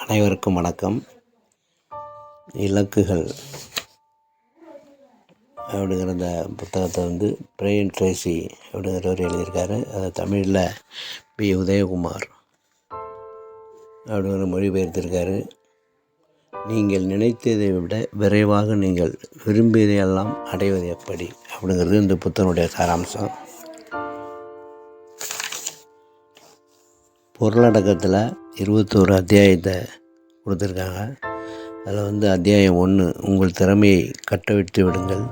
அனைவருக்கும் வணக்கம். இலக்குகள் அப்படிங்கிற அந்த புத்தகத்தை பிரையன் ட்ரேசி அப்படிங்கிறவர் எழுதியிருக்காரு. அதை தமிழில் பி. உதயகுமார் அப்படிங்கிற மொழிபெயர்த்திருக்காரு. நீங்கள் நினைத்ததை விட விரைவாக நீங்கள் விரும்பியதையெல்லாம் அடைவது எப்படி அப்படிங்கிறது இந்த புத்தகனுடைய சாராம்சம். பொருளடக்கத்தில் 21 அத்தியாயத்தை கொடுத்துருக்காங்க. அதில் அத்தியாயம் 1 உங்கள் திறமையை கட்டவிழ்த்து விடுங்கள்.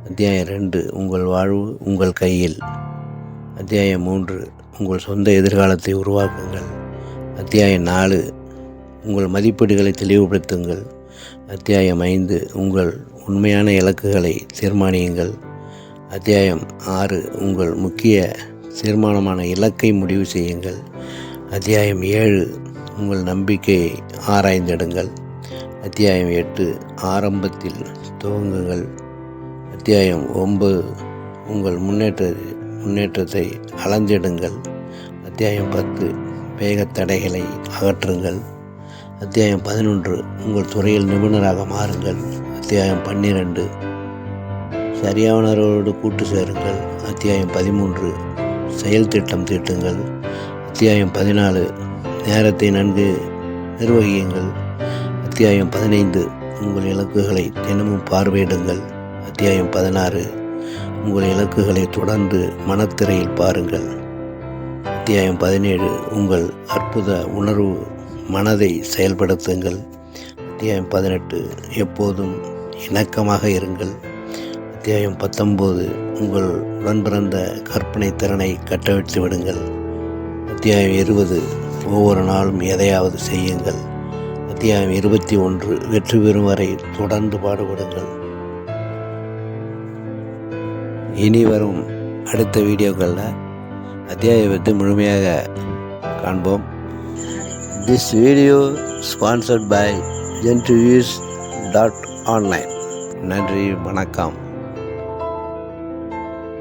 அத்தியாயம் 2 உங்கள் வாழ்வு உங்கள் கையில். அத்தியாயம் 3 உங்கள் சொந்த எதிர்காலத்தை உருவாக்குங்கள். அத்தியாயம் 4 உங்கள் மதிப்பீடுகளை தெளிவுபடுத்துங்கள். அத்தியாயம் 5 உங்கள் உண்மையான இலக்குகளை தீர்மானியுங்கள். அத்தியாயம் 6 உங்கள் முக்கிய தீர்மானமான இலக்கை முடிவு செய்யுங்கள். அத்தியாயம் 7 உங்கள் நம்பிக்கையை ஆராய்ந்திடுங்கள். அத்தியாயம் 8 ஆரம்பத்தில் துவங்குங்கள். அத்தியாயம் 9 உங்கள் முன்னேற்றத்தை அளந்திடுங்கள். அத்தியாயம் 10 வேகத் தடைகளை அகற்றுங்கள். அத்தியாயம் 11 உங்கள் துறையில் நிபுணராக மாறுங்கள். அத்தியாயம் 12 சரியானவர்களோடு கூட்டு சேருங்கள். அத்தியாயம் 13 செயல் திட்டம் தீட்டுங்கள். அத்தியாயம் 14 நேரத்தை நன்கு நிர்வகியுங்கள். அத்தியாயம் 15 உங்கள் இலக்குகளை தினமும் பார்வையிடுங்கள். அத்தியாயம் 16 உங்கள் இலக்குகளை தொடர்ந்து மனத்திரையில் பாருங்கள். அத்தியாயம் 17 உங்கள் அற்புத உணர்வு மனதை செயல்படுத்துங்கள். அத்தியாயம் 18 எப்போதும் இணக்கமாக இருங்கள். அத்தியாயம் 19 உங்கள் உடன்பிறந்த கற்பனை திறனை கட்டவிழ்த்து விடுங்கள். அத்தியாயம் 20 ஒவ்வொரு நாளும் எதையாவது செய்யுங்கள். அத்தியாயம் 21 வெற்றி பெறும் வரை தொடர்ந்து பாடுபடுங்கள். இனி வரும் அடுத்த வீடியோக்களில் அத்தியாயத்தை முழுமையாக காண்போம். This video sponsored by gentreviews.online. நன்றி, வணக்கம்.